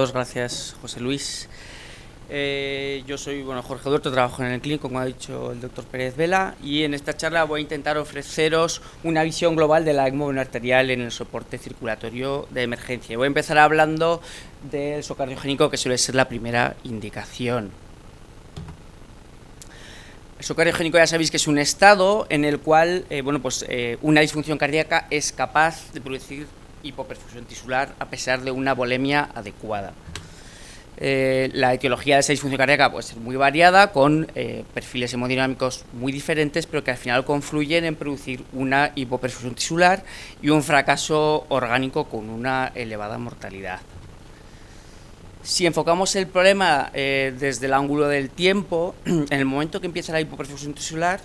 todos, gracias José Luis. Yo soy Jorge Duerto, trabajo en el clínico, como ha dicho el doctor Pérez Vela, y en esta charla voy a intentar ofreceros una visión global de la ECMO venoarterial en el soporte circulatorio de emergencia. Voy a empezar hablando del shock cardiogénico, que suele ser la primera indicación. El shock cardiogénico ya sabéis que es un estado en el cual una disfunción cardíaca es capaz de producir hipoperfusión tisular a pesar de una volemia adecuada. La etiología de esa disfunción cardíaca puede ser muy variada, con perfiles hemodinámicos muy diferentes, pero que al final confluyen en producir una hipoperfusión tisular y un fracaso orgánico con una elevada mortalidad. Si enfocamos el problema desde el ángulo del tiempo, en el momento que empieza la hipoperfusión tisular,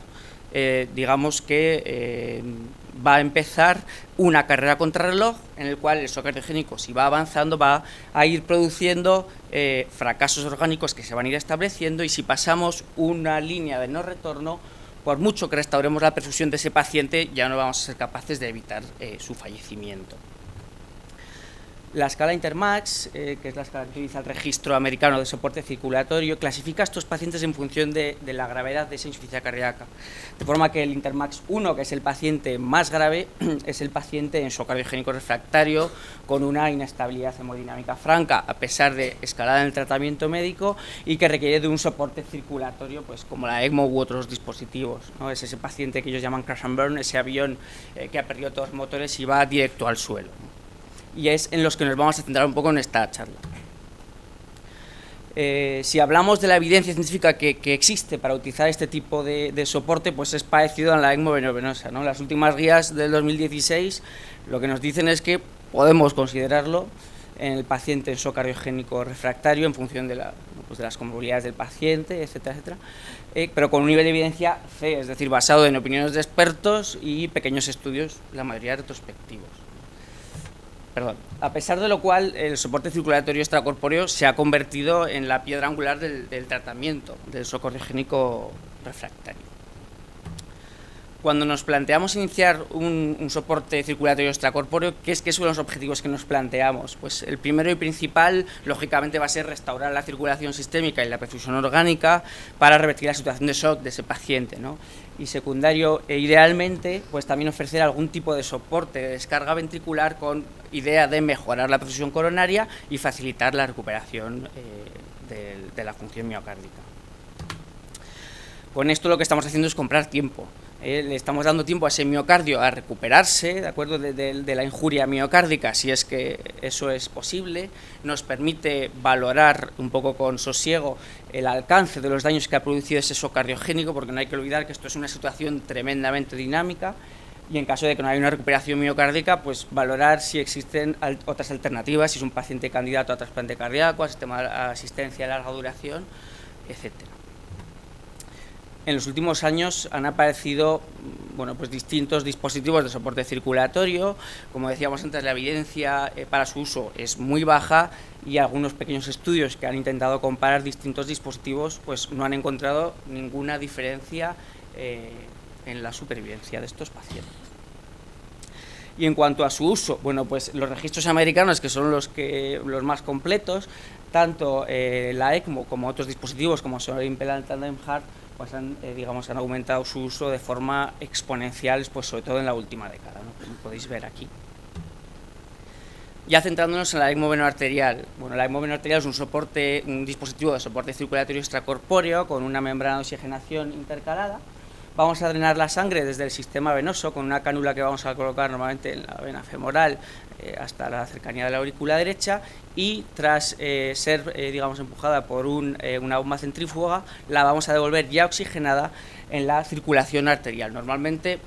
digamos que va a empezar una carrera contrarreloj en el cual el shock cardiogénico, si va avanzando, va a ir produciendo fracasos orgánicos que se van a ir estableciendo, y si pasamos una línea de no retorno, por mucho que restauremos la perfusión de ese paciente, ya no vamos a ser capaces de evitar su fallecimiento. La escala Intermax, que es la escala que utiliza el registro americano de soporte circulatorio, clasifica a estos pacientes en función de la gravedad de esa insuficiencia cardíaca. De forma que el Intermax 1, que es el paciente más grave, es el paciente en shock cardiogénico refractario con una inestabilidad hemodinámica franca, a pesar de escalada en el tratamiento médico, y que requiere de un soporte circulatorio, pues como la ECMO u otros dispositivos, ¿no? Es ese paciente que ellos llaman crash and burn, ese avión que ha perdido todos los motores y va directo al suelo, ¿no? Y es en los que nos vamos a centrar un poco en esta charla. Si hablamos de la evidencia científica que existe para utilizar este tipo de soporte, pues es parecido a la ECMO veno-venosa, ¿no? Las últimas guías del 2016 lo que nos dicen es que podemos considerarlo en el paciente en shock cardiogénico refractario en función de las comorbilidades del paciente, etcétera, etcétera, pero con un nivel de evidencia C, es decir, basado en opiniones de expertos y pequeños estudios, la mayoría retrospectivos. A pesar de lo cual, el soporte circulatorio extracorpóreo se ha convertido en la piedra angular del tratamiento del shock cardiogénico refractario. Cuando nos planteamos iniciar un soporte circulatorio extracorpóreo, ¿qué son los objetivos que nos planteamos? Pues el primero y principal, lógicamente, va a ser restaurar la circulación sistémica y la perfusión orgánica para revertir la situación de shock de ese paciente, ¿no? Y secundario, idealmente, pues también ofrecer algún tipo de soporte de descarga ventricular con idea de mejorar la perfusión coronaria y facilitar la recuperación de la función miocárdica. Con esto lo que estamos haciendo es comprar tiempo. Le estamos dando tiempo a ese miocardio a recuperarse, ¿de acuerdo?, de la injuria miocárdica, si es que eso es posible. Nos permite valorar un poco con sosiego el alcance de los daños que ha producido ese shock cardiogénico, porque no hay que olvidar que esto es una situación tremendamente dinámica, y en caso de que no haya una recuperación miocárdica, pues valorar si existen otras alternativas, si es un paciente candidato a trasplante cardíaco, a sistema de asistencia de larga duración, etcétera. En los últimos años han aparecido distintos dispositivos de soporte circulatorio. Como decíamos antes, la evidencia para su uso es muy baja, y algunos pequeños estudios que han intentado comparar distintos dispositivos pues no han encontrado ninguna diferencia en la supervivencia de estos pacientes. Y en cuanto a su uso, pues los registros americanos, que son los más completos, tanto la ECMO como otros dispositivos como son el Impellant Tandem Heart, pues han aumentado su uso de forma exponencial, pues sobre todo en la última década, ¿no?, como podéis ver aquí. Ya centrándonos en la ECMO venoarterial. La ECMO venoarterial es un dispositivo de soporte circulatorio extracorpóreo con una membrana de oxigenación intercalada. Vamos a drenar la sangre desde el sistema venoso con una cánula que vamos a colocar normalmente en la vena femoral hasta la cercanía de la aurícula derecha, y tras ser empujada por una bomba centrífuga, la vamos a devolver ya oxigenada en la circulación arterial, normalmente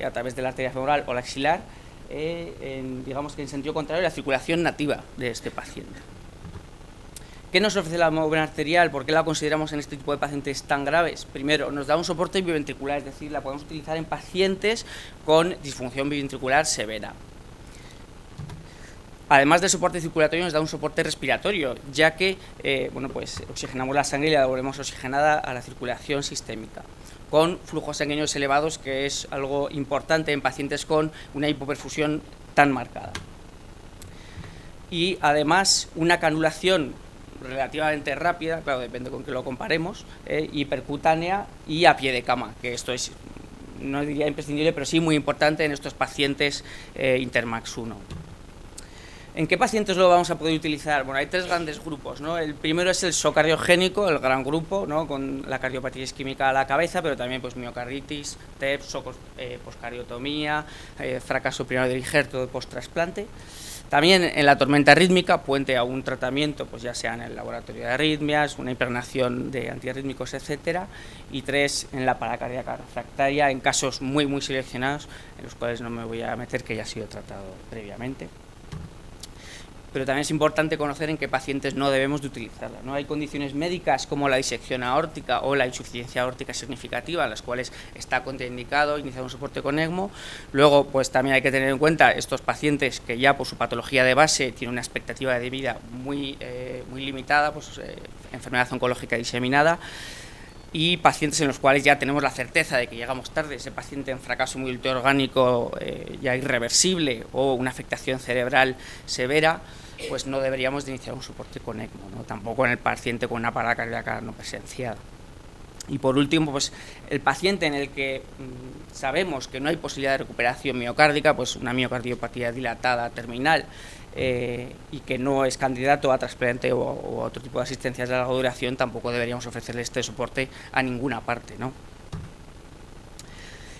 a través de la arteria femoral o la axilar, en sentido contrario a la circulación nativa de este paciente. ¿Qué nos ofrece la ECMO venoarterial? ¿Por qué la consideramos en este tipo de pacientes tan graves? Primero, nos da un soporte biventricular, es decir, la podemos utilizar en pacientes con disfunción biventricular severa. Además del soporte circulatorio, nos da un soporte respiratorio, ya que oxigenamos la sangre y la devolvemos oxigenada a la circulación sistémica, con flujos sanguíneos elevados, que es algo importante en pacientes con una hipoperfusión tan marcada. y además una canulación relativamente rápida, claro, depende con qué lo comparemos, hipercutánea y a pie de cama, que esto es, no diría imprescindible, pero sí muy importante en estos pacientes Intermax 1. ¿En qué pacientes lo vamos a poder utilizar? Bueno, hay tres grandes grupos, ¿no? El primero es el shock cardiogénico, el gran grupo, ¿no? Con la cardiopatía isquémica a la cabeza, pero también pues miocarditis, TEP, shock poscardiotomía, fracaso primario del injerto post-trasplante. También en la tormenta rítmica, puente a un tratamiento, pues ya sea en el laboratorio de arritmias, una impregnación de antiarrítmicos, etcétera. Y tres, en la paracardíaca refractaria, en casos muy seleccionados, en los cuales no me voy a meter, que ya ha sido tratado previamente. Pero también es importante conocer en qué pacientes no debemos de utilizarla, ¿no? Hay condiciones médicas como la disección aórtica o la insuficiencia aórtica significativa, en las cuales está contraindicado iniciar un soporte con ECMO. Luego, pues también hay que tener en cuenta estos pacientes que ya por su patología de base tienen una expectativa de vida muy limitada, pues enfermedad oncológica diseminada, y pacientes en los cuales ya tenemos la certeza de que llegamos tarde, ese paciente en fracaso multiorgánico ya irreversible o una afectación cerebral severa, pues no deberíamos de iniciar un soporte con ECMO, ¿no? Tampoco en el paciente con una parada cardíaca no presenciada. Y por último, pues el paciente en el que sabemos que no hay posibilidad de recuperación miocárdica, pues una miocardiopatía dilatada terminal, y que no es candidato a trasplante o a otro tipo de asistencias de larga duración, tampoco deberíamos ofrecerle este soporte a ninguna parte, ¿no?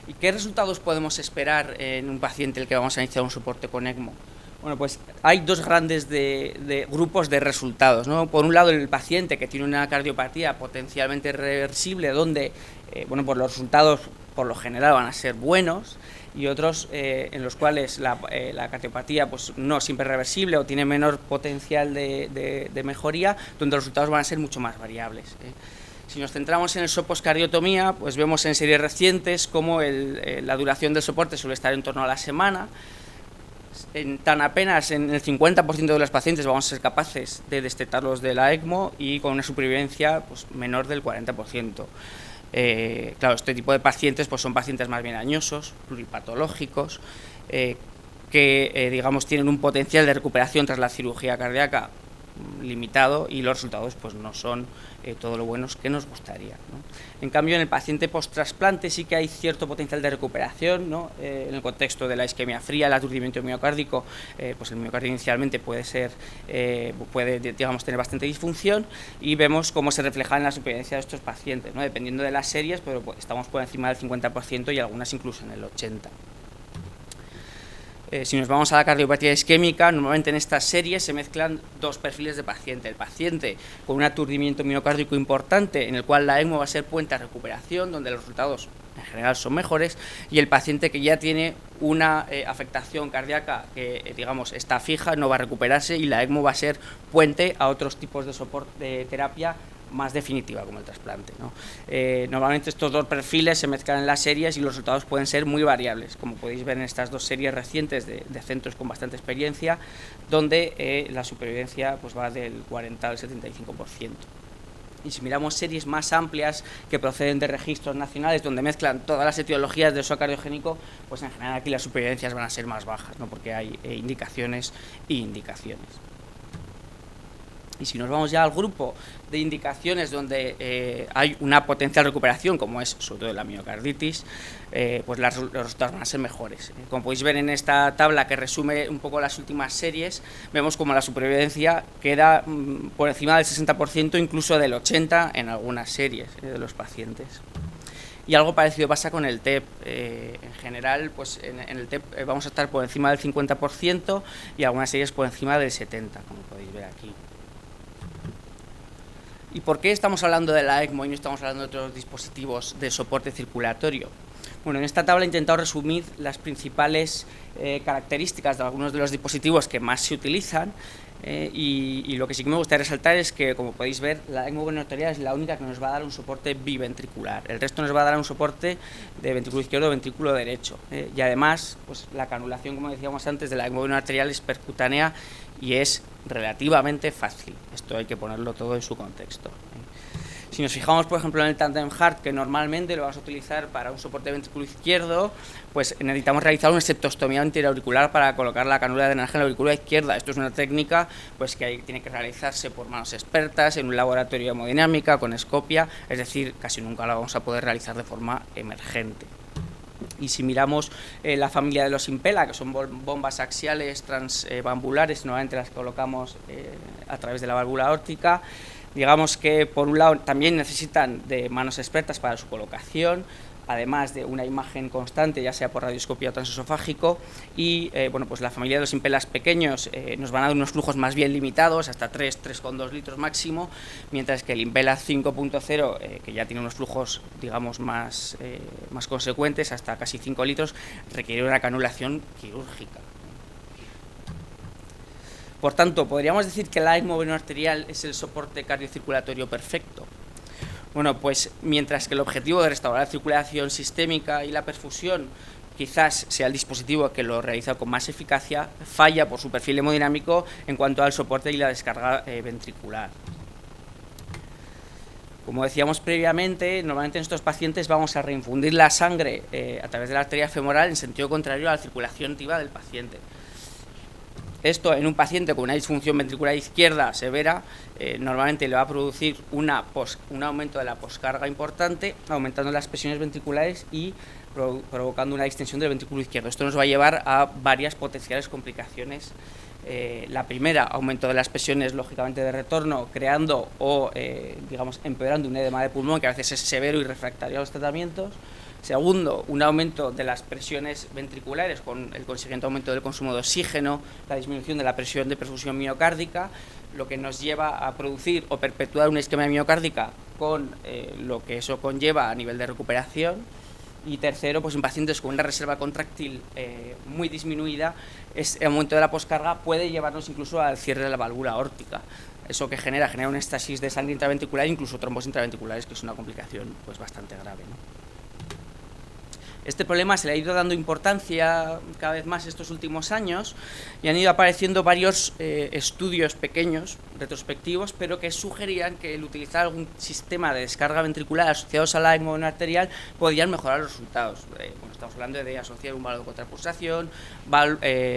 ¿Y qué resultados podemos esperar en un paciente el que vamos a iniciar un soporte con ECMO? Bueno, pues hay dos grandes grupos de resultados, ¿no? Por un lado, el paciente que tiene una cardiopatía potencialmente reversible, donde bueno, pues los resultados por lo general van a ser buenos, y otros en los cuales la cardiopatía pues no siempre es reversible o tiene menor potencial de mejoría, donde los resultados van a ser mucho más variables. Si nos centramos en el SOP poscardiotomía, pues vemos en series recientes cómo la duración del soporte suele estar en torno a la semana. Tan apenas en el 50% de los pacientes vamos a ser capaces de destetarlos de la ECMO, y con una supervivencia pues menor del 40%. Claro, este tipo de pacientes pues son pacientes más bien añosos, pluripatológicos, que digamos tienen un potencial de recuperación tras la cirugía cardíaca limitado, y los resultados pues no son todo lo buenos que nos gustaría, ¿no? En cambio, en el paciente post-trasplante sí que hay cierto potencial de recuperación, ¿no? En el contexto de la isquemia fría, el aturdimiento miocárdico, pues el miocardio inicialmente puede digamos tener bastante disfunción, y vemos cómo se refleja en la supervivencia de estos pacientes, ¿no? Dependiendo de las series, pero pues, estamos por encima del 50% y algunas incluso en el 80%. Si nos vamos a la cardiopatía isquémica, normalmente en estas series se mezclan dos perfiles de paciente. El paciente con un aturdimiento miocárdico importante, en el cual la ECMO va a ser puente a recuperación, donde los resultados en general son mejores, y el paciente que ya tiene una afectación cardíaca que digamos está fija, no va a recuperarse, y la ECMO va a ser puente a otros tipos de soporte de terapia más definitiva, como el trasplante, ¿no? Normalmente estos dos perfiles se mezclan en las series y los resultados pueden ser muy variables, como podéis ver en estas dos series recientes de centros con bastante experiencia, donde la supervivencia pues va del 40 al 75%. Y si miramos series más amplias que proceden de registros nacionales, donde mezclan todas las etiologías del shock cardiogénico, pues en general aquí las supervivencias van a ser más bajas, ¿no? Porque hay indicaciones e indicaciones. Y si nos vamos ya al grupo de indicaciones donde hay una potencial recuperación, como es sobre todo la miocarditis, pues los resultados van a ser mejores. Como podéis ver en esta tabla que resume un poco las últimas series, vemos como la supervivencia queda por encima del 60%, incluso del 80% en algunas series de los pacientes. Y algo parecido pasa con el TEP. En general, pues en el TEP vamos a estar por encima del 50% y algunas series por encima del 70%, como podéis ver aquí. ¿Y por qué estamos hablando de la ECMO y no estamos hablando de otros dispositivos de soporte circulatorio? Bueno, en esta tabla he intentado resumir las principales características de algunos de los dispositivos que más se utilizan, y lo que sí que me gustaría resaltar es que, como podéis ver, la ECMO ventricular es la única que nos va a dar un soporte biventricular. El resto nos va a dar un soporte de ventrículo izquierdo o ventrículo derecho. Y además, pues la canulación, como decíamos antes, de la ECMO arterial es percutánea y es relativamente fácil. Esto hay que ponerlo todo en su contexto. Si nos fijamos, por ejemplo, en el Tandem Heart, que normalmente lo vamos a utilizar para un soporte ventrículo izquierdo, pues necesitamos realizar una septostomía anterior-auricular para colocar la cánula de drenaje en la aurícula izquierda. Esto es una técnica pues, que tiene que realizarse por manos expertas en un laboratorio de hemodinámica, con escopia, es decir, casi nunca la vamos a poder realizar de forma emergente. Y si miramos la familia de los Impella, que son bombas axiales transbambulares, normalmente las colocamos a través de la válvula aórtica, digamos que por un lado también necesitan de manos expertas para su colocación, además de una imagen constante, ya sea por radioscopia o transesofágico, y bueno, pues la familia de los Impellas pequeños nos van a dar unos flujos más bien limitados, hasta 3,2 litros máximo, mientras que el Impella 5.0, que ya tiene unos flujos, digamos, más consecuentes, hasta casi 5 litros, requiere una canulación quirúrgica. Por tanto, ¿podríamos decir que la ECMO venoarterial es el soporte cardiocirculatorio perfecto? Bueno, pues mientras que el objetivo de restaurar la circulación sistémica y la perfusión quizás sea el dispositivo que lo realiza con más eficacia, falla por su perfil hemodinámico en cuanto al soporte y la descarga ventricular. Como decíamos previamente, normalmente en estos pacientes vamos a reinfundir la sangre a través de la arteria femoral en sentido contrario a la circulación activa del paciente. Esto en un paciente con una disfunción ventricular izquierda severa normalmente le va a producir un aumento de la poscarga importante, aumentando las presiones ventriculares y provocando una distensión del ventrículo izquierdo. Esto nos va a llevar a varias potenciales complicaciones. La primera, aumento de las presiones lógicamente de retorno, creando o digamos empeorando un edema de pulmón que a veces es severo y refractario a los tratamientos. Segundo, un aumento de las presiones ventriculares con el consiguiente aumento del consumo de oxígeno, la disminución de la presión de perfusión miocárdica, lo que nos lleva a producir o perpetuar una isquemia miocárdica con lo que eso conlleva a nivel de recuperación. Y tercero, pues en pacientes con una reserva contráctil muy disminuida, el aumento de la poscarga puede llevarnos incluso al cierre de la válvula aórtica. Eso que genera un éxtasis de sangre intraventricular e incluso trombos intraventriculares, que es una complicación pues bastante grave, ¿no? Este problema se le ha ido dando importancia cada vez más estos últimos años y han ido apareciendo varios estudios pequeños, retrospectivos, pero que sugerían que el utilizar algún sistema de descarga ventricular asociados a la ECMO venoarterial podrían mejorar los resultados. Bueno, estamos hablando de asociar un valor de contrapulsación,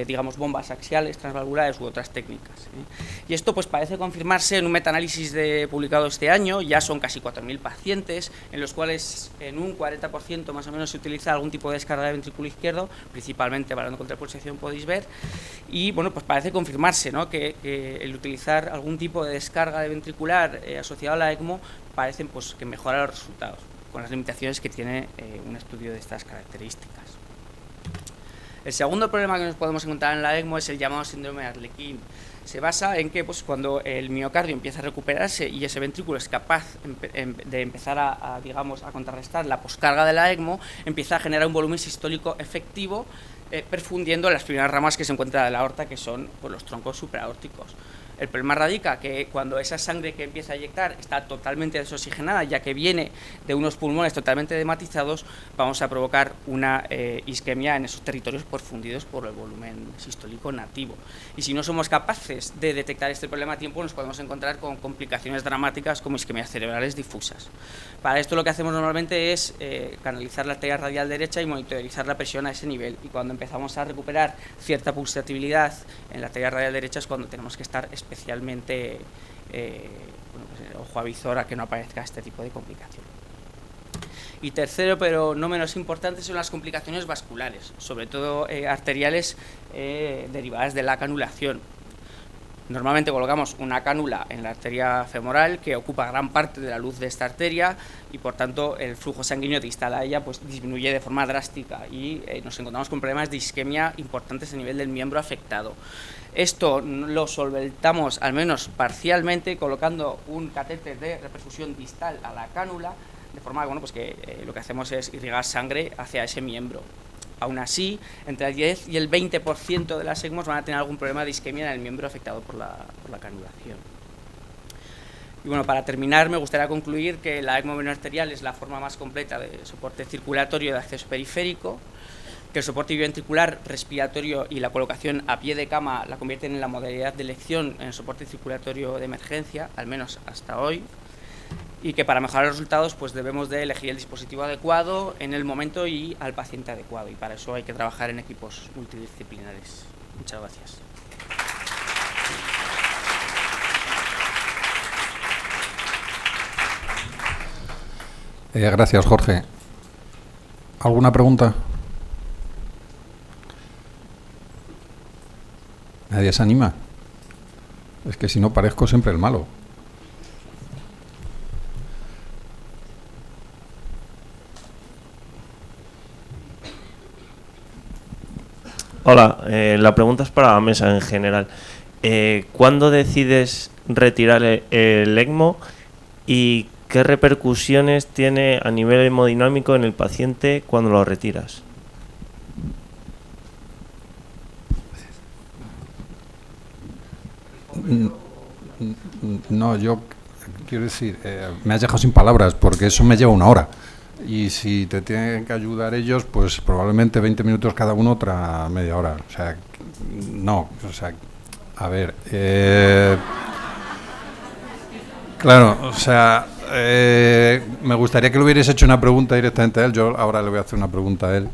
digamos bombas axiales, transvalvulares u otras técnicas. Y esto pues parece confirmarse en un metaanálisis publicado este año. Ya son casi 4.000 pacientes, en los cuales en un 40% más o menos se utiliza algún tipo de descarga de ventrículo izquierdo, principalmente valorando contrapulsación, podéis ver, y bueno, pues parece confirmarse, ¿no?, que el utilizar algún tipo de descarga de ventricular asociado a la ECMO parece pues que mejora los resultados, con las limitaciones que tiene un estudio de estas características. El segundo problema que nos podemos encontrar en la ECMO es el llamado síndrome de Arlequín. Se basa en que pues, cuando el miocardio empieza a recuperarse y ese ventrículo es capaz de empezar a contrarrestar la poscarga de la ECMO, empieza a generar un volumen sistólico efectivo, perfundiendo las primeras ramas que se encuentran de la aorta, que son pues, los troncos supraaórticos. El problema radica que cuando esa sangre que empieza a eyectar está totalmente desoxigenada, ya que viene de unos pulmones totalmente dematizados, vamos a provocar una isquemia en esos territorios perfundidos por el volumen sistólico nativo. Y si no somos capaces de detectar este problema a tiempo, nos podemos encontrar con complicaciones dramáticas como isquemias cerebrales difusas. Para esto lo que hacemos normalmente es canalizar la arteria radial derecha y monitorizar la presión a ese nivel. Y cuando empezamos a recuperar cierta pulsatividad en la arteria radial derecha es cuando tenemos que estar especialmente ojo a visor a que no aparezca este tipo de complicación. Y tercero, pero no menos importante, son las complicaciones vasculares, sobre todo arteriales derivadas de la canulación. Normalmente colocamos una cánula en la arteria femoral que ocupa gran parte de la luz de esta arteria y por tanto el flujo sanguíneo distal a ella pues, disminuye de forma drástica y nos encontramos con problemas de isquemia importantes a nivel del miembro afectado. Esto lo solventamos al menos parcialmente colocando un catéter de reperfusión distal a la cánula, de forma bueno, pues que lo que hacemos es irrigar sangre hacia ese miembro. Aún así, entre el 10 y el 20% de las ECMOs van a tener algún problema de isquemia en el miembro afectado por la canulación. Y bueno, para terminar, me gustaría concluir que la ECMO venoarterial es la forma más completa de soporte circulatorio de acceso periférico, que el soporte biventricular, respiratorio y la colocación a pie de cama la convierten en la modalidad de elección en el soporte circulatorio de emergencia, al menos hasta hoy. y que para mejorar los resultados pues debemos de elegir el dispositivo adecuado en el momento y al paciente adecuado, y para eso hay que trabajar en equipos multidisciplinares. Muchas gracias. Gracias, Jorge. ¿Alguna pregunta? ¿Nadie se anima? Es que si no parezco siempre el malo. Hola, la pregunta es para la mesa en general. ¿Cuándo decides retirar el ECMO y qué repercusiones tiene a nivel hemodinámico en el paciente cuando lo retiras? No, yo quiero decir, me has dejado sin palabras porque eso me lleva 1 hora. Y si te tienen que ayudar ellos, pues probablemente 20 minutos cada uno, otra media hora. O sea, no, o sea, a ver, claro, o sea, me gustaría que le hubierais hecho una pregunta directamente a él. Yo ahora le voy a hacer una pregunta a él.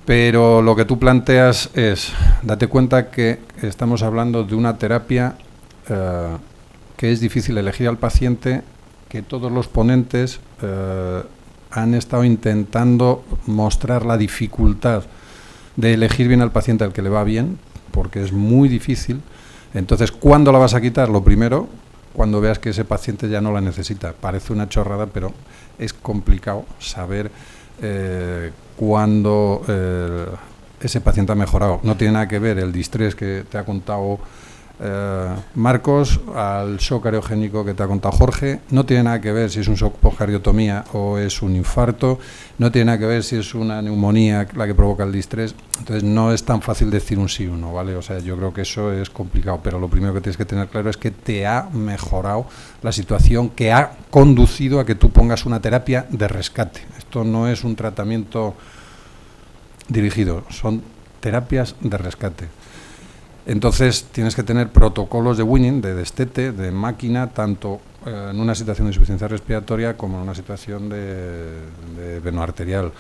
Pero lo que tú planteas es, date cuenta que estamos hablando de una terapia que es difícil elegir al paciente, que todos los ponentes han estado intentando mostrar la dificultad de elegir bien al paciente al que le va bien, porque es muy difícil. Entonces, ¿cuándo la vas a quitar? Lo primero, cuando veas que ese paciente ya no la necesita. Parece una chorrada, pero es complicado saber cuándo ese paciente ha mejorado. No tiene nada que ver el distrés que te ha contado Marcos al shock cariogénico que te ha contado Jorge. No tiene nada que ver si es un shock por cardiotomía o es un infarto. No tiene nada que ver si es una neumonía la que provoca el distrés. Entonces no es tan fácil decir un sí o un no, ¿vale? O sea, yo creo que eso es complicado, pero lo primero que tienes que tener claro es que te ha mejorado la situación, que ha conducido a que tú pongas una terapia de rescate. Esto no es un tratamiento dirigido, son terapias de rescate. Entonces tienes que tener protocolos de weaning, de destete, de máquina, tanto en una situación de insuficiencia respiratoria como en una situación de veno arterial.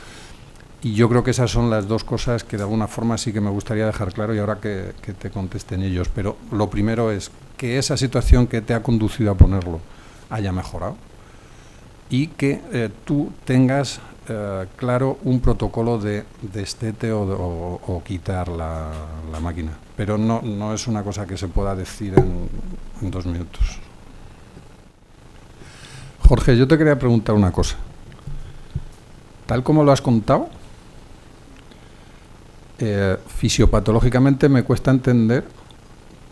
Y yo creo que esas son las dos cosas que de alguna forma sí que me gustaría dejar claro, y ahora que te contesten ellos. Pero lo primero es que esa situación que te ha conducido a ponerlo haya mejorado y que tú tengas claro un protocolo de destete o quitar la máquina. Pero no es una cosa que se pueda decir en 2 minutos. Jorge, yo te quería preguntar una cosa. Tal como lo has contado, fisiopatológicamente me cuesta entender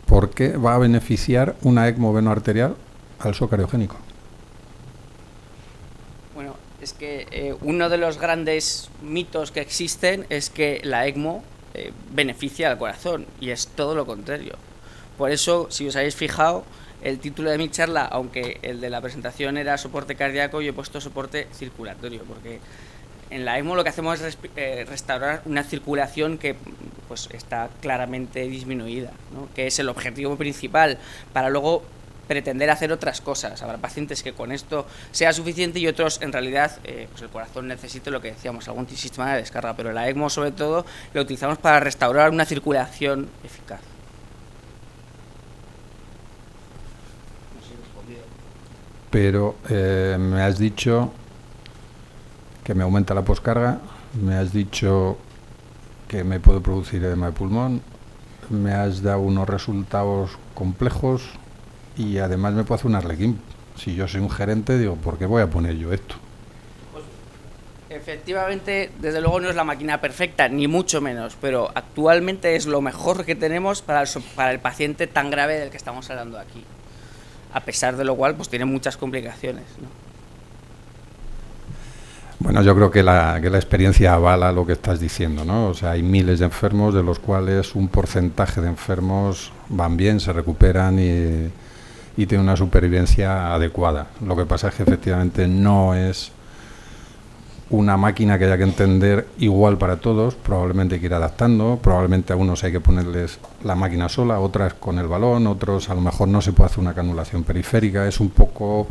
por qué va a beneficiar una ECMO venoarterial al shock cariogénico. Bueno, es que uno de los grandes mitos que existen es que la ECMO beneficia al corazón, y es todo lo contrario. Por eso, si os habéis fijado, el título de mi charla, aunque el de la presentación era soporte cardíaco, yo he puesto soporte circulatorio, porque en la ECMO lo que hacemos es restaurar una circulación que pues está claramente disminuida, ¿no? Que es el objetivo principal, para luego pretender hacer otras cosas. Habrá pacientes que con esto sea suficiente y otros en realidad pues el corazón necesite lo que decíamos, algún sistema de descarga, pero la ECMO sobre todo lo utilizamos para restaurar una circulación eficaz. Pero me has dicho que me aumenta la poscarga, me has dicho que me puede producir edema de pulmón, me has dado unos resultados complejos y además me puedo hacer un arlequín. Si yo soy un gerente, digo, ¿por qué voy a poner yo esto? Pues, efectivamente, desde luego no es la máquina perfecta, ni mucho menos, pero actualmente es lo mejor que tenemos para el paciente tan grave del que estamos hablando aquí. A pesar de lo cual, pues tiene muchas complicaciones, ¿no? Bueno, yo creo que la experiencia avala lo que estás diciendo, ¿no? O sea, hay miles de enfermos, de los cuales un porcentaje de enfermos van bien, se recuperan y tienen una supervivencia adecuada. Lo que pasa es que efectivamente no es una máquina que haya que entender igual para todos, probablemente hay que ir adaptando, probablemente a unos hay que ponerles la máquina sola, otras con el balón, otros a lo mejor no se puede hacer una canulación periférica, es un poco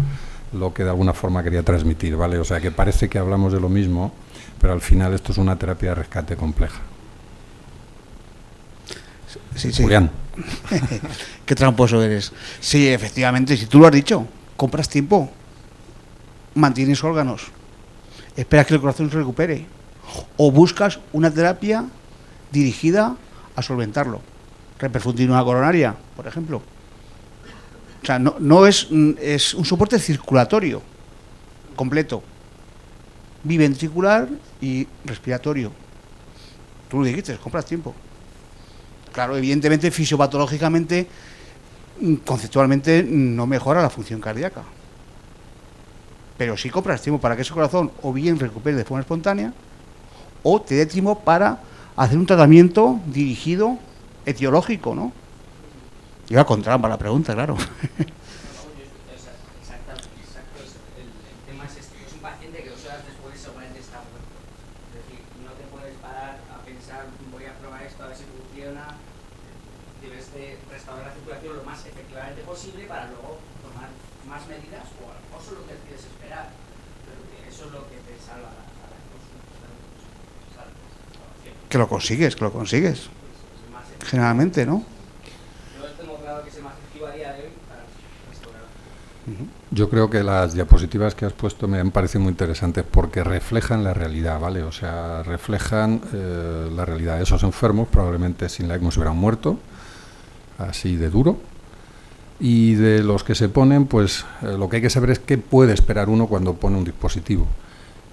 lo que de alguna forma quería transmitir, ¿vale? O sea, que parece que hablamos de lo mismo, pero al final esto es una terapia de rescate compleja. Sí, sí. Julián. Qué tramposo eres. Sí, efectivamente, si tú lo has dicho, compras tiempo, mantienes órganos, esperas que el corazón se recupere, o buscas una terapia dirigida a solventarlo. Reperfutir una coronaria, por ejemplo. O sea, no es un soporte circulatorio completo, biventricular y respiratorio. Tú lo dijiste, compras tiempo. Claro, evidentemente, fisiopatológicamente, conceptualmente, no mejora la función cardíaca. Pero sí compras tiempo para que ese corazón o bien recupere de forma espontánea o te dé tiempo para hacer un tratamiento dirigido etiológico, ¿no? Iba con trampa la pregunta, claro. Posible para luego tomar más medidas o a lo mejor solo te quieres esperar, pero que eso es lo que te salva la consulta. Que lo consigues. Generalmente, ¿no? Yo tengo claro que es el más efectivo a día de hoy para restaurar. Yo creo que las diapositivas que has puesto me han parecido muy interesantes porque reflejan la realidad, ¿vale? O sea, reflejan la realidad de esos enfermos, probablemente sin la ECMO se hubieran muerto, así de duro. Y de los que se ponen, pues lo que hay que saber es qué puede esperar uno cuando pone un dispositivo.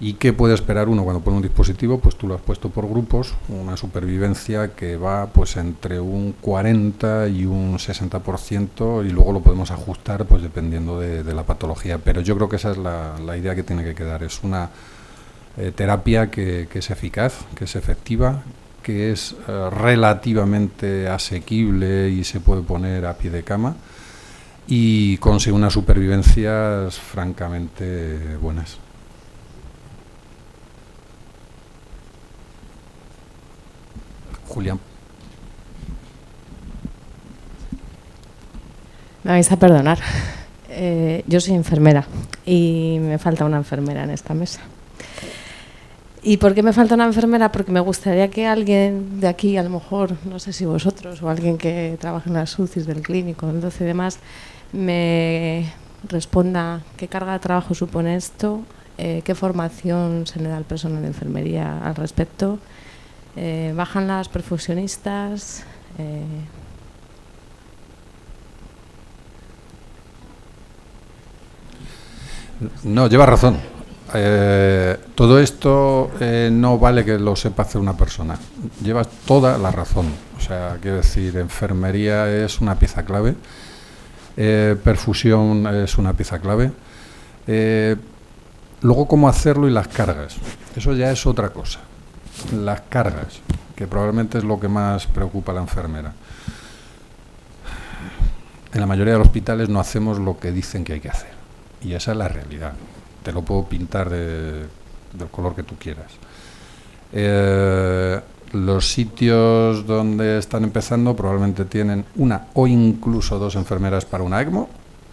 ¿Y qué puede esperar uno cuando pone un dispositivo? Pues tú lo has puesto por grupos, una supervivencia que va pues entre un 40 y un 60% y luego lo podemos ajustar pues dependiendo de la patología. Pero yo creo que esa es la idea que tiene que quedar. Es una terapia que es eficaz, que es efectiva, que es relativamente asequible y se puede poner a pie de cama. Y consigue unas supervivencias francamente buenas. Julián. Me vais a perdonar. Yo soy enfermera y me falta una enfermera en esta mesa. ¿Y por qué me falta una enfermera? Porque me gustaría que alguien de aquí, a lo mejor, no sé si vosotros o alguien que trabaje en las UCIs del clínico, del 12 y demás, me responda qué carga de trabajo supone esto, qué formación se le da al personal de enfermería al respecto, bajan las perfusionistas, No, lleva razón. Todo esto no vale que lo sepa hacer una persona. Llevas toda la razón. O sea, quiero decir, enfermería es una pieza clave. Perfusión es una pieza clave. Luego, cómo hacerlo y las cargas. Eso ya es otra cosa. Las cargas, que probablemente es lo que más preocupa a la enfermera. En la mayoría de los hospitales no hacemos lo que dicen que hay que hacer. Y esa es la realidad. Te lo puedo pintar del color que tú quieras. Los sitios donde están empezando probablemente tienen una o incluso dos enfermeras para una ECMO,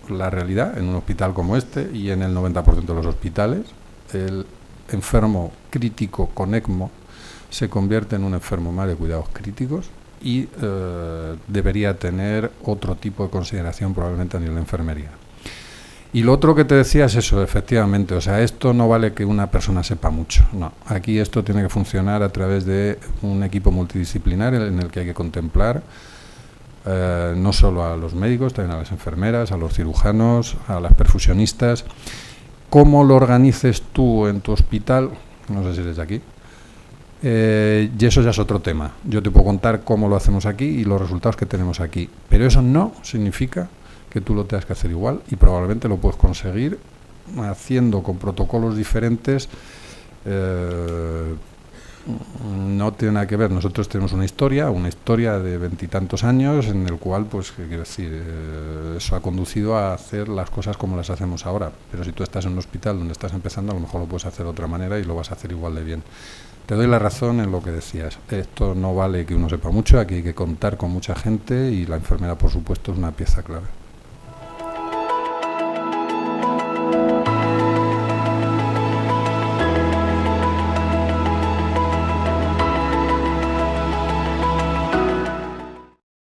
la realidad, en un hospital como este y en el 90% de los hospitales. El enfermo crítico con ECMO se convierte en un enfermo más de cuidados críticos y debería tener otro tipo de consideración probablemente a nivel de enfermería. Y lo otro que te decía es eso, efectivamente, o sea, esto no vale que una persona sepa mucho, no. Aquí esto tiene que funcionar a través de un equipo multidisciplinar en el que hay que contemplar no solo a los médicos, también a las enfermeras, a los cirujanos, a las perfusionistas. Cómo lo organices tú en tu hospital, no sé si eres de aquí, y eso ya es otro tema. Yo te puedo contar cómo lo hacemos aquí y los resultados que tenemos aquí, pero eso no significa que tú lo tengas que hacer igual y probablemente lo puedes conseguir haciendo con protocolos diferentes. No tiene nada que ver. Nosotros tenemos una historia de 20 y tantos años en el cual, pues, quiero decir, eso ha conducido a hacer las cosas como las hacemos ahora. Pero si tú estás en un hospital donde estás empezando, a lo mejor lo puedes hacer de otra manera y lo vas a hacer igual de bien. Te doy la razón en lo que decías. Esto no vale que uno sepa mucho, aquí hay que contar con mucha gente y la enfermera, por supuesto, es una pieza clave.